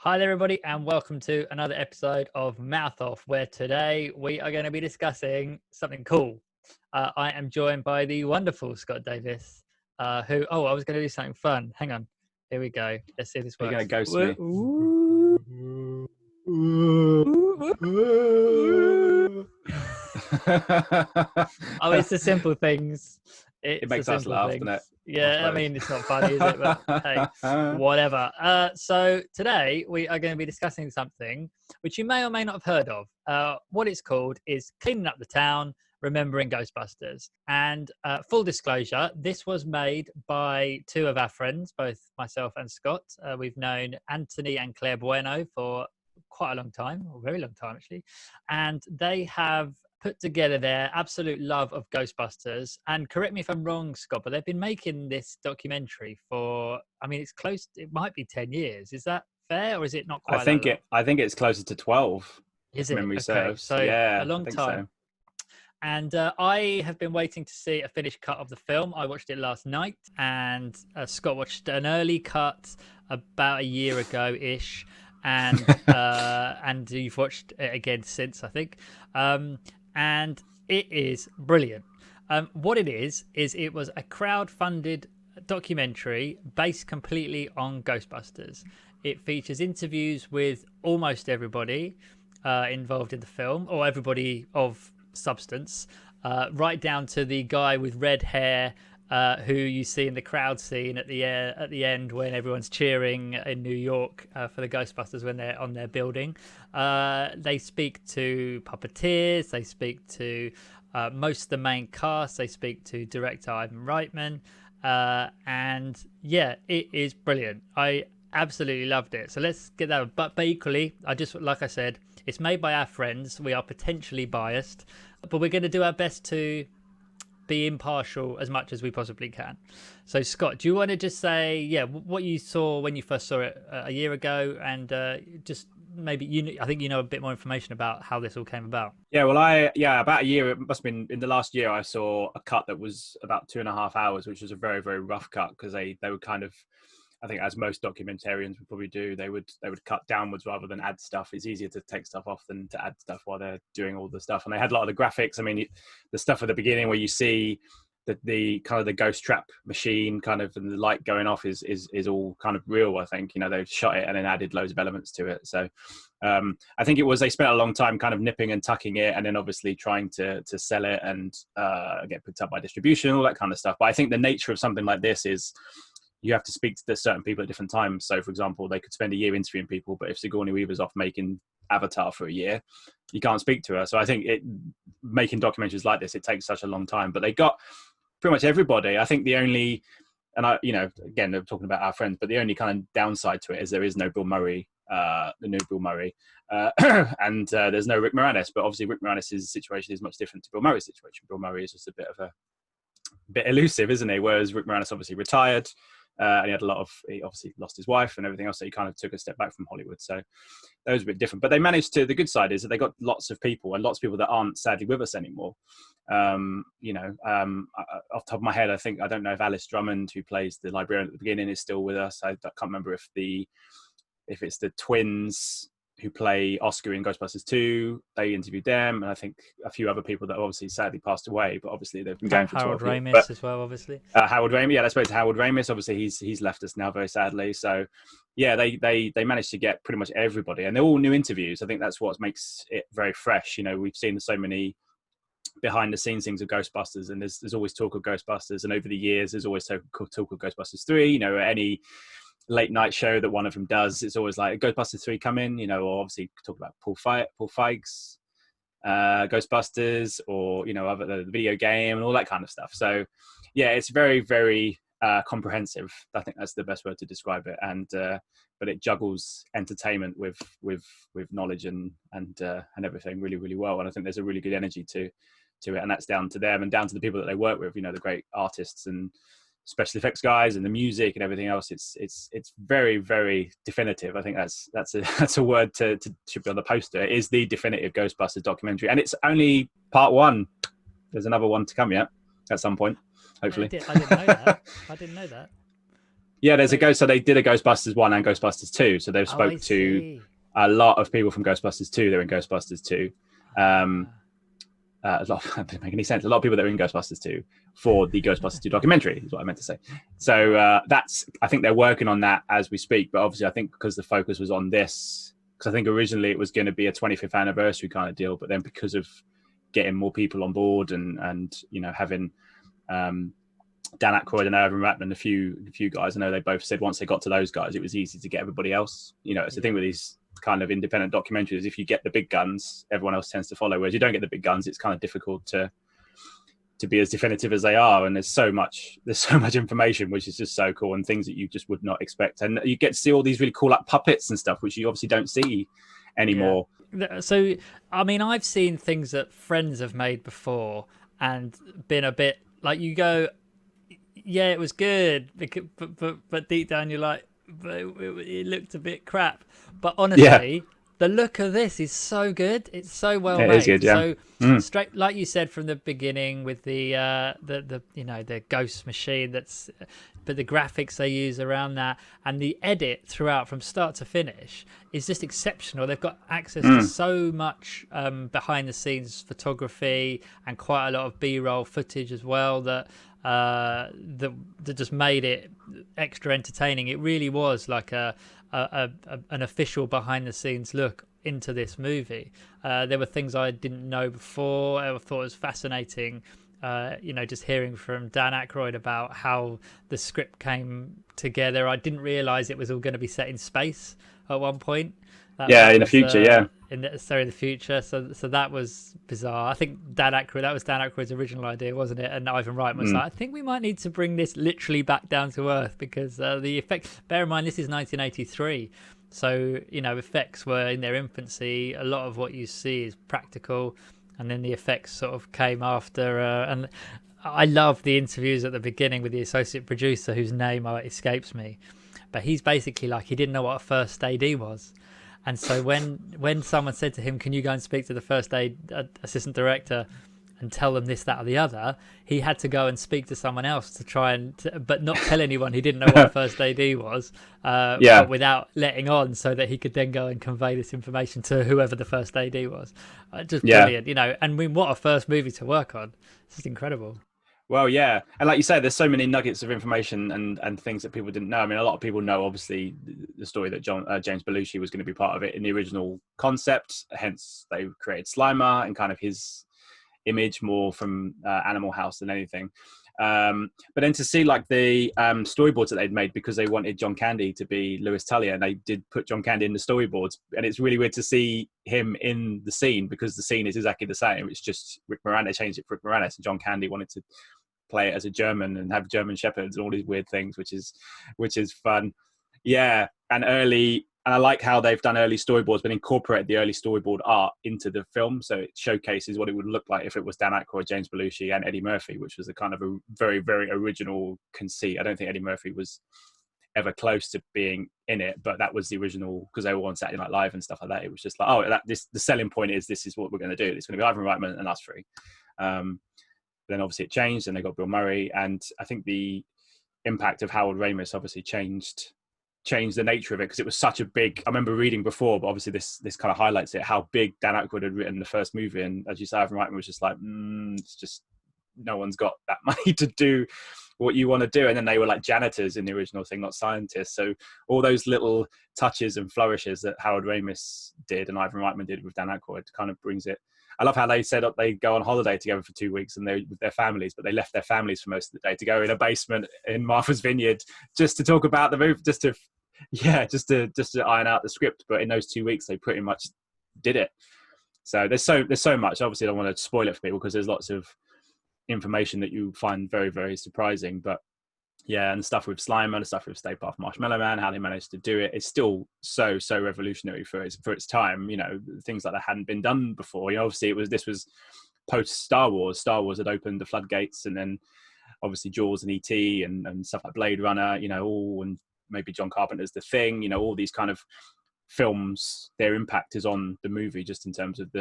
Hi there, everybody, and welcome to another episode of Mouth Off, where today we are going to be discussing something cool. I am joined by the wonderful Scott Davis, I was going to do something fun. Hang on. Here we go. Let's see if this works. You're going to ghost me. Oh, it's the simple things. It makes us laugh, doesn't it? Yeah, I mean, it's not funny, is it? But hey, whatever. So today we are going to be discussing something which you may or may not have heard of. What it's called is Cleaning Up the Town, Remembering Ghostbusters. And full disclosure, this was made by two of our friends, both myself and Scott. We've known Anthony and Claire Bueno for quite a long time, or very long time actually. And they have put together their absolute love of Ghostbusters. And correct me if I'm wrong, Scott, but they've been making this documentary for, I mean, it might be 10 years. Is that fair, or is it not quite? I think it's closer to 12. Is it? Memory Okay. serves. So yeah, a long time. So. And I have been waiting to see a finished cut of the film. I watched it last night, and Scott watched an early cut about a year ago-ish. And and you've watched it again since, I think. And it is brilliant. What it is it was a crowd-funded documentary based completely on Ghostbusters. It features interviews with almost everybody involved in the film, or everybody of substance, right down to the guy with red hair who you see in the crowd scene at the end when everyone's cheering in New York for the Ghostbusters when they're on their building. They speak to puppeteers, they speak to most of the main cast, they speak to director Ivan Reitman, and yeah, it is brilliant. I absolutely loved it. So let's get that. But equally, like I said, it's made by our friends. We are potentially biased, but we're going to do our best to be impartial as much as we possibly can. So Scott, do you want to just say what you saw when you first saw it a year ago, and just maybe I think you know a bit more information about how this all came about? About a year, it must have been in the last year, I saw a cut that was about 2.5 hours, which was a very, very rough cut, because they were kind of, I think, as most documentarians would probably do, they would cut downwards rather than add stuff. It's easier to take stuff off than to add stuff while they're doing all the stuff. And they had a lot of the graphics. I mean, the stuff at the beginning where you see the kind of the ghost trap machine kind of, and the light going off is all kind of real. I think, they've shot it and then added loads of elements to it. So I think they spent a long time kind of nipping and tucking it, and then obviously trying to sell it and get picked up by distribution, all that kind of stuff. But I think the nature of something like this is, you have to speak to certain people at different times. So, for example, they could spend a year interviewing people, but if Sigourney Weaver's off making Avatar for a year, you can't speak to her. So I think making documentaries like this, it takes such a long time. But they got pretty much everybody. I think the only, and again, they're talking about our friends, but the only kind of downside to it is there is no Bill Murray, the new Bill Murray, and there's no Rick Moranis. But obviously, Rick Moranis' situation is much different to Bill Murray's situation. Bill Murray is just a bit elusive, isn't he? Whereas Rick Moranis obviously retired. And he obviously lost his wife and everything else, so he kind of took a step back from Hollywood. So that was a bit different. But they managed to, the good side is that they got lots of people, and lots of people that aren't sadly with us anymore. Off the top of my head, I don't know if Alice Drummond, who plays the librarian at the beginning, is still with us. I can't remember if it's the twins who play Oscar in Ghostbusters 2. They interviewed them, and I think a few other people that obviously sadly passed away, but obviously they've been going for 12 years. Harold Ramis as well, obviously. Harold Ramis, I spoke to Harold Ramis. Obviously, he's left us now, very sadly. So, yeah, they managed to get pretty much everybody, and they're all new interviews. I think that's what makes it very fresh. We've seen so many behind the scenes things of Ghostbusters, and there's always talk of Ghostbusters, and over the years there's always talk of Ghostbusters 3. Any late night show that one of them does, it's always like Ghostbusters 3 come in, or obviously talk about Paul Feig's Ghostbusters, or the video game and all that kind of stuff. So yeah, it's very, very comprehensive. I think that's the best word to describe it. And but it juggles entertainment with knowledge and everything really, really well. And I think there's a really good energy to it, and that's down to them and down to the people that they work with, the great artists and special effects guys and the music and everything else. It's very, very definitive. I think that's a word to should be on the poster. It is the definitive Ghostbusters documentary, and it's only part one. There's another one to come yet at some point, hopefully. I didn't know that. Yeah, there's a ghost. So they did a Ghostbusters 1 and Ghostbusters 2. So they've I spoke to see. a lot of people from Ghostbusters 2. They're in Ghostbusters 2. Um, Ah, a lot, that doesn't make any sense. A lot of people that are in Ghostbusters 2 for the Ghostbusters 2 documentary is what I meant to say. So that's, I think they're working on that as we speak. But obviously, I think because the focus was on this, because I think originally it was going to be a 25th anniversary kind of deal, but then because of getting more people on board and you know, having Dan Aykroyd and Ivan Reitman, a few guys, I know they both said once they got to those guys, it was easy to get everybody else. You know, it's the thing with these kind of independent documentaries. If you get the big guns, everyone else tends to follow. Whereas you don't get the big guns, it's kind of difficult to be as definitive as they are. And there's so much information, which is just so cool, and things that you just would not expect. And you get to see all these really cool like puppets and stuff, which you obviously don't see anymore. Yeah. So, I mean, I've seen things that friends have made before and been a bit like, you go, yeah, it was good, but deep down you're like, but it looked a bit crap. But honestly, the look of this is so good. It's so well made. It is good, yeah. So straight, like you said from the beginning, with the you know, the ghost machine. But the graphics they use around that and the edit throughout from start to finish is just exceptional. They've got access to so much behind the scenes photography and quite a lot of B-roll footage as well that just made it extra entertaining. It really was like an official behind the scenes look into this movie. There were things I didn't know before. I thought it was fascinating. You know, just hearing from Dan Aykroyd about how the script came together. I didn't realize it was all going to be set in space at one point. That in the was, future, in the future. So that was bizarre. I think that was Dan Aykroyd's original idea, wasn't it? And Ivan Reitman was like, I think we might need to bring this literally back down to earth, because the effect. Bear in mind, this is 1983, so you know, effects were in their infancy. A lot of what you see is practical, and then the effects sort of came after. And I love the interviews at the beginning with the associate producer, whose name escapes me, but he's basically like, he didn't know what a first AD was. And so when someone said to him, can you go and speak to the first aid assistant director and tell them this, that, or the other, he had to go and speak to someone else to try and, but not tell anyone he didn't know what first AD was, but without letting on, so that he could then go and convey this information to whoever the first AD was. Just brilliant, you know, and I mean, what a first movie to work on. It's just incredible. Well, yeah. And like you say, there's so many nuggets of information and things that people didn't know. I mean, a lot of people know, obviously, the story that James Belushi was going to be part of it in the original concept. Hence, they created Slimer and kind of his image more from Animal House than anything. But then to see like the storyboards that they'd made, because they wanted John Candy to be Louis Tullier, and they did put John Candy in the storyboards. And it's really weird to see him in the scene, because the scene is exactly the same. It's just Rick Moranis changed it for Rick Moranis, and John Candy wanted to play it as a German and have German shepherds and all these weird things, which is fun. Yeah. And I like how they've done early storyboards, but incorporated the early storyboard art into the film. So it showcases what it would look like if it was Dan Aykroyd, James Belushi, and Eddie Murphy, which was a kind of a very, very original conceit. I don't think Eddie Murphy was ever close to being in it, but that was the original, because they were on Saturday Night Live and stuff like that. It was just like, the selling point is, this is what we're going to do. It's going to be Ivan Reitman and us three. Then obviously it changed, and they got Bill Murray. And I think the impact of Harold Ramis obviously changed the nature of it, because it was such a big, I remember reading before, but obviously this kind of highlights it, how big Dan Aykroyd had written the first movie. And as you say, Ivan Reitman was just like, it's just, no one's got that money to do what you want to do. And then they were like janitors in the original thing, not scientists. So all those little touches and flourishes that Harold Ramis did and Ivan Reitman did with Dan Aykroyd kind of brings it. I love how they said they go on holiday together for 2 weeks, and they with their families, but they left their families for most of the day to go in a basement in Martha's Vineyard just to talk about the movie, just to iron out the script. But in those 2 weeks, they pretty much did it. So there's so much. Obviously, I don't want to spoil it for people, because there's lots of information that you find very, very surprising. But yeah, and the stuff with Slimer, the stuff with Stay Puft Marshmallow Man, how they managed to do it, it's still so revolutionary for its time. You know, things like that hadn't been done before. You know, obviously this was post Star Wars. Star Wars had opened the floodgates, and then obviously Jaws and E.T. and stuff like Blade Runner. You know, and maybe John Carpenter's The Thing. You know, all these kind of films, their impact is on the movie, just in terms of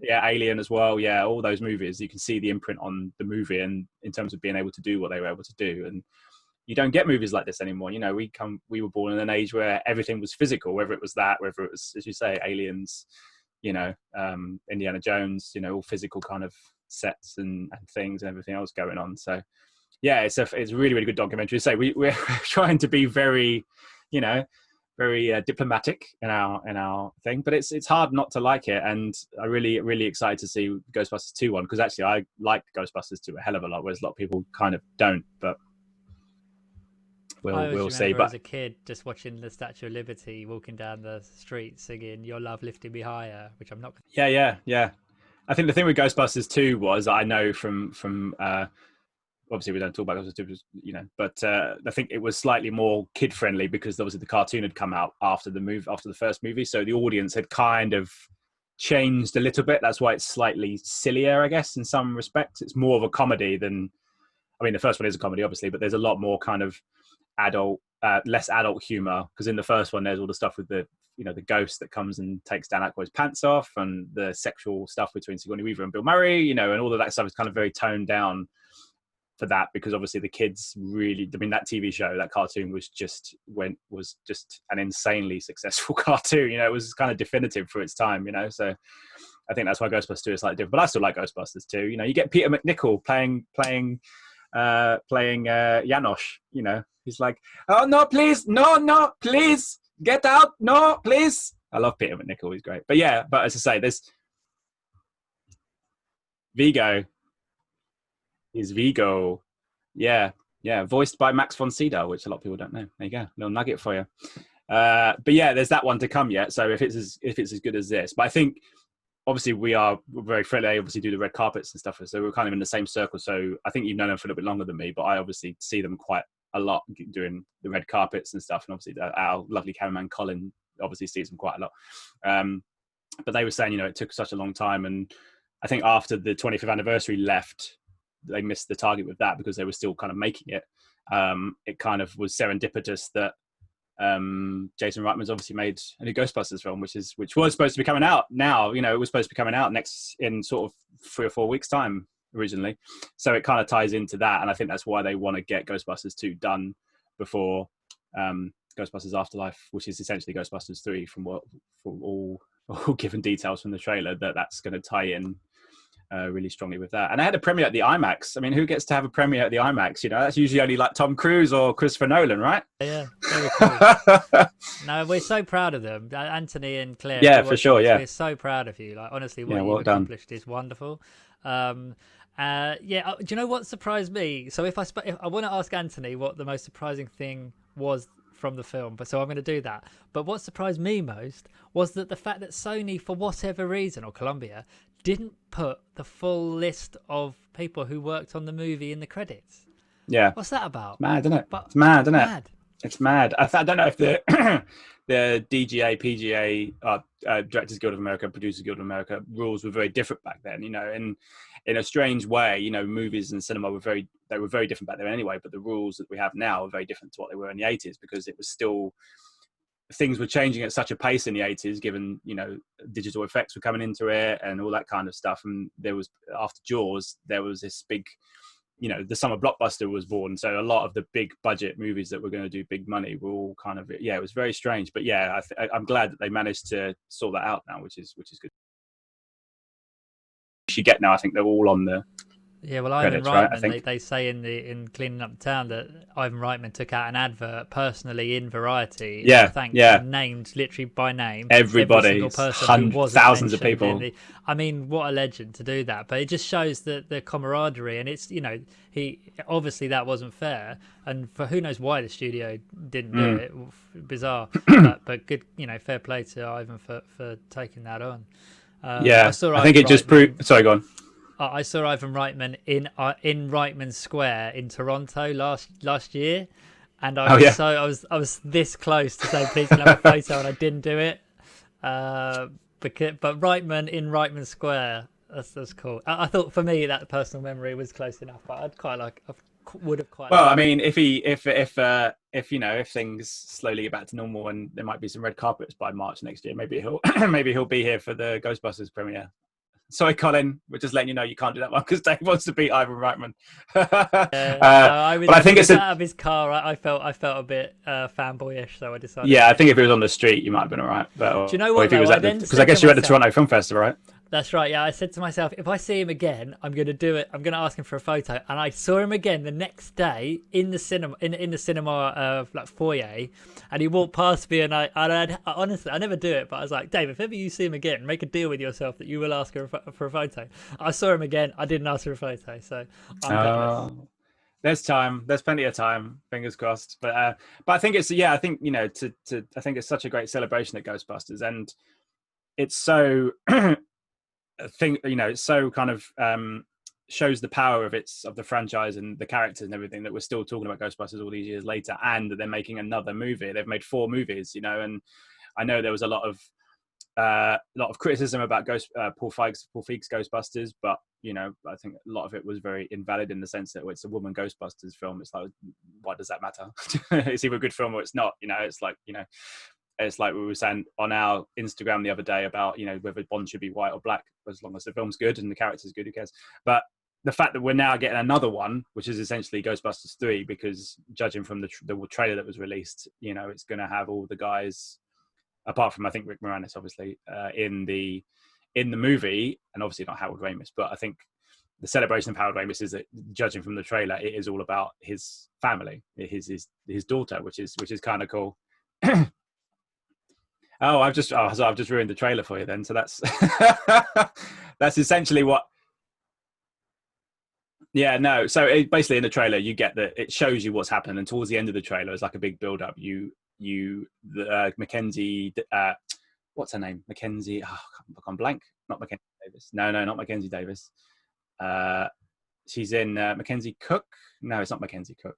Alien as well. Yeah, all those movies, you can see the imprint on the movie, and in terms of being able to do what they were able to do. And you don't get movies like this anymore. We were born in an age where everything was physical, whether it was that, whether it was, as you say, Aliens, Indiana Jones, all physical kind of sets and things and everything else going on. So yeah, it's a really, really good documentary. So we're trying to be very, very diplomatic in our thing, but it's hard not to like it. And I'm really, really excited to see Ghostbusters 2 one, because actually I like Ghostbusters 2 a hell of a lot, whereas a lot of people kind of don't. But we'll see. But as a kid, just watching the Statue of Liberty walking down the street singing "Your Love Lifted Me Higher," which I'm not. Yeah. I think the thing with Ghostbusters 2 was, I know from obviously we don't talk about Ghostbusters 2, but I think it was slightly more kid friendly, because obviously the cartoon had come out after the first movie, so the audience had kind of changed a little bit. That's why it's slightly sillier, I guess, in some respects. It's more of a comedy than, the first one is a comedy, obviously, but there's a lot more kind of adult, less adult humor, because in the first one there's all the stuff with the the ghost that comes and takes Dan Aykroyd's pants off, and the sexual stuff between Sigourney Weaver and Bill Murray, and all of that stuff is kind of very toned down for that, because obviously the kids really, that TV show, that cartoon was just an insanely successful cartoon. It was kind of definitive for its time. So I think that's why Ghostbusters 2 is slightly different, but I still like Ghostbusters 2. You get Peter McNichol playing Janosch. He's like, oh no, please, no, please get out, no, please. I love Peter McNichol, he's great. But as I say, there's Vigo. Is Vigo. Yeah, voiced by Max von Sydow, which a lot of people don't know. There you go, little nugget for you. But yeah, there's that one to come yet. So if it's as good as this, but I think obviously we're very friendly. I obviously do the red carpets and stuff, so we're kind of in the same circle. So I think you've known them for a little bit longer than me, but I obviously see them quite a lot doing the red carpets and stuff. And obviously our lovely cameraman Colin obviously sees them quite a lot. But they were saying, it took such a long time, and I think after the 25th anniversary left, they missed the target with that, because they were still kind of making it. It kind of was serendipitous that Jason Reitman's obviously made a new Ghostbusters film, which was supposed to be coming out now. It was supposed to be coming out next in sort of 3 or 4 weeks' time originally. So it kind of ties into that, and I think that's why they want to get Ghostbusters 2 done before Ghostbusters Afterlife, which is essentially Ghostbusters 3 from all given details from the trailer, that's going to tie in really strongly with that. And I had a premiere at the IMAX. Who gets to have a premiere at the IMAX? That's usually only like Tom Cruise or Christopher Nolan, right? Yeah, very cool. No, we're so proud of them, Anthony and Claire. Yeah, for sure. Yeah, we're so proud of you. Like, honestly, what you've accomplished is wonderful. Do you know what surprised me? So if I want to ask Anthony what the most surprising thing was from the film, so I'm going to do that. But what surprised me most was that the fact that Sony, for whatever reason, or Columbia, didn't put the full list of people who worked on the movie in the credits. Yeah. What's that about? It's mad, isn't it? It's mad, isn't it? It's mad. I don't know if the the DGA, PGA, Directors Guild of America, Producers Guild of America rules were very different back then. In a strange way, movies and cinema were very different back then anyway. But the rules that we have now are very different to what they were in the 80s, because it was still, things were changing at such a pace in the 80s, given digital effects were coming into it and all that kind of stuff. And there was, after Jaws, there was this big, the summer blockbuster was born. So a lot of the big budget movies that were going to do big money were all kind of, it was very strange. But I'm glad that they managed to sort that out now, which is good. You get now, I think they're all on the well, Ivan Reitman, right? They say in Cleaning Up the Town that Ivan Reitman took out an advert personally in Variety. Named literally by name everybody, every single person who wasn't thousands of people. What a legend to do that. But it just shows the camaraderie, and it's he obviously that wasn't fair, and for who knows why the studio didn't do it. Bizarre, but good. Fair play to Ivan for taking that on. I think it just proved. Sorry, go on. I saw Ivan Reitman in Reitman Square in Toronto last year, and I was this close to saying please can I have a photo, and I didn't do it. But Reitman in Reitman Square, that's cool. I thought for me that personal memory was close enough, but I'd quite like. Well, if things slowly get back to normal and there might be some red carpets by March next year, maybe he'll be here for the Ghostbusters premiere. Sorry, Colin. We're just letting you know you can't do that one because Dave wants to beat Ivan Reitman. But I think it's out of his car. I felt a bit fanboyish, so I decided. Yeah, I think if it was on the street, you might have been all right. But do you know what? If he was because I guess you were at the Toronto Film Festival, right? That's right. Yeah, I said to myself, if I see him again, I'm going to do it. I'm going to ask him for a photo. And I saw him again the next day in the cinema, in the cinema like foyer, and he walked past me, and I honestly, I never do it, but I was like, Dave, if ever you see him again, make a deal with yourself that you will ask her for a photo. I saw him again. I didn't ask for a photo, so I'm gutless. There's time. There's plenty of time. Fingers crossed. But I think it's I think I think it's such a great celebration at Ghostbusters, and it's so. It's so kind of shows the power of the franchise and the characters and everything that we're still talking about Ghostbusters all these years later, and that they're making another movie. They've made 4 movies, and I know there was a lot of criticism about Paul Feig's Ghostbusters, but I think a lot of it was very invalid in the sense that it's a woman Ghostbusters film. It's like, why does that matter? It's either a good film or it's not. It's like we were saying on our Instagram the other day about, whether Bond should be white or black, as long as the film's good and the character's good, who cares? But the fact that we're now getting another one, which is essentially Ghostbusters 3, because judging from the trailer that was released, it's going to have all the guys, apart from, I think, Rick Moranis, obviously, in the movie, and obviously not Harold Ramis. But I think the celebration of Harold Ramis is that, judging from the trailer, it is all about his family, his daughter, which is kind of cool. I've just ruined the trailer for you then. So that's that's essentially what. Yeah, no. So basically in the trailer, you get that it shows you what's happened, and towards the end of the trailer, it's like a big build up. Mackenzie, what's her name? Mackenzie. Oh, I've gone blank. Not Mackenzie Davis. No, not Mackenzie Davis. She's in Mackenzie Cook. No, it's not Mackenzie Cook.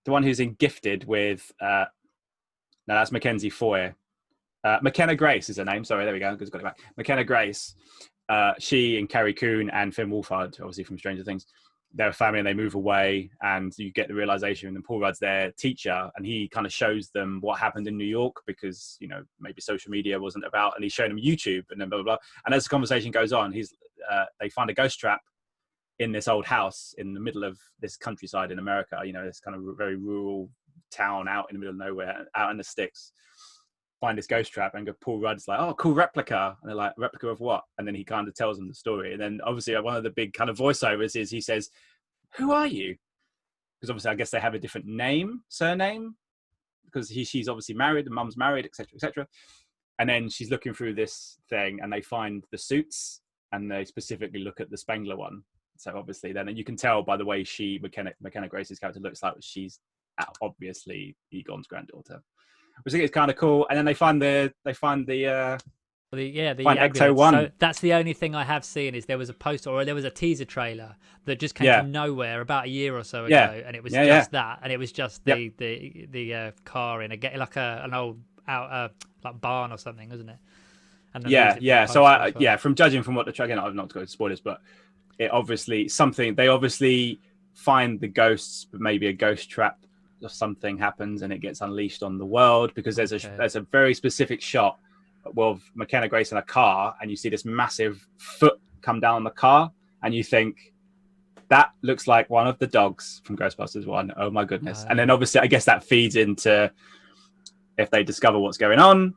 The one who's in Gifted with. No, that's Mackenzie Foy. McKenna Grace is her name. Sorry, there we go. I just got it back. McKenna Grace. She and Carrie Coon and Finn Wolfhard, obviously from Stranger Things, they're a family and they move away, and you get the realization. And Paul Rudd's their teacher, and he kind of shows them what happened in New York because maybe social media wasn't about, and he's showing them YouTube and then blah blah blah. And as the conversation goes on, they find a ghost trap in this old house in the middle of this countryside in America. This kind of very rural town out in the middle of nowhere, out in the sticks. Find this ghost trap, and Paul Rudd's like, "Oh, cool replica," and they're like, "Replica of what?" And then he kind of tells them the story, and then obviously one of the big kind of voiceovers is he says, "Who are you?" Because obviously I guess they have a different surname, because she's obviously married, the mum's married, etc., etc. And then she's looking through this thing, and they find the suits, and they specifically look at the Spangler one. So obviously then, and you can tell by the way McKenna Grace's character looks like she's obviously Egon's granddaughter, which I think is kind of cool. And then they find the Ecto One. So that's the only thing I have seen is there was a poster or there was a teaser trailer that just came from nowhere about a year or so ago, and it was that, and it was just the car in an old like barn or something, wasn't it? And so from judging from what the trailer, I'm not to go to spoilers, but it obviously they obviously find the ghosts, but maybe a ghost trap or something happens and it gets unleashed on the world, because there's a very specific shot of McKenna Grace in a car, and you see this massive foot come down the car, and you think that looks like one of the dogs from Ghostbusters 1. Oh my goodness. And then obviously I guess that feeds into, if they discover what's going on,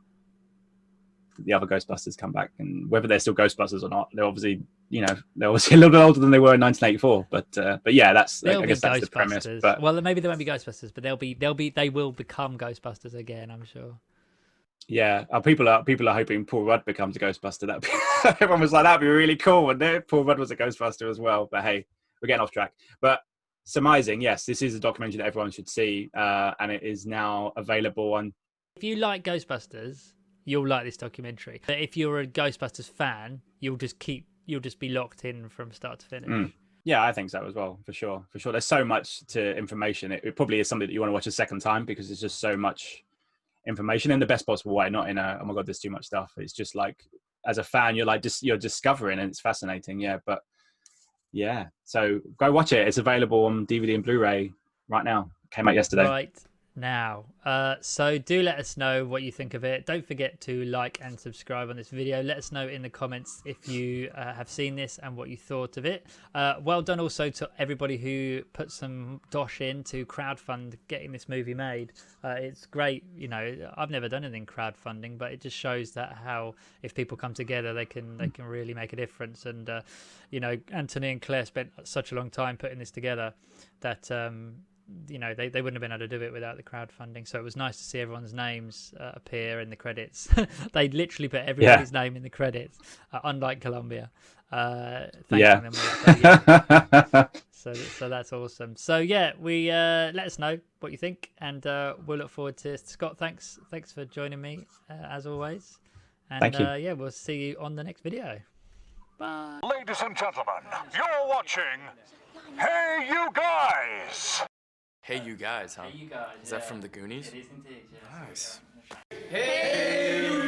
the other Ghostbusters come back, and whether they're still Ghostbusters or not, they're obviously a little bit older than they were in 1984. But yeah, I guess that's the premise. But well, maybe they won't be Ghostbusters, but they will become Ghostbusters again, I'm sure. Yeah, people are hoping Paul Rudd becomes a Ghostbuster. Everyone was like, that'd be really cool, and Paul Rudd was a Ghostbuster as well. But hey, we're getting off track. But surmising, yes, this is a documentary that everyone should see, and it is now available on. If you like Ghostbusters, you'll like this documentary. But if you're a Ghostbusters fan, you'll just be locked in from start to finish. Yeah, I think so as well, for sure. There's so much to information. It probably is something that you want to watch a second time, because there's just so much information in the best possible way, not in a, oh my God, there's too much stuff. It's just like, as a fan, you're discovering, and it's fascinating. Yeah. But yeah, so go watch it. It's available on DVD and Blu-ray right now. Came out yesterday. Right. now. So do let us know what you think of it. Don't forget to like and subscribe on this video. Let us know in the comments if you have seen this and what you thought of it. Well done also to everybody who put some dosh in to crowdfund getting this movie made. It's great. You know, I've never done anything crowdfunding, but it just shows that how if people come together, they can really make a difference. And you know, Anthony and Claire spent such a long time putting this together that you know, they wouldn't have been able to do it without the crowdfunding. So it was nice to see everyone's names appear in the credits. They literally put everybody's name in the credits, unlike Colombia. Thanking them all. So that's awesome. So yeah, we let us know what you think, and we'll look forward to Scott. Thanks for joining me as always. And Thank you. Yeah, we'll see you on the next video. Bye. Ladies and gentlemen, you're watching Hey You Guys! Hey You Guys, huh? Hey, you guys. Is that from the Goonies? It is indeed, yes. Nice. Hey, you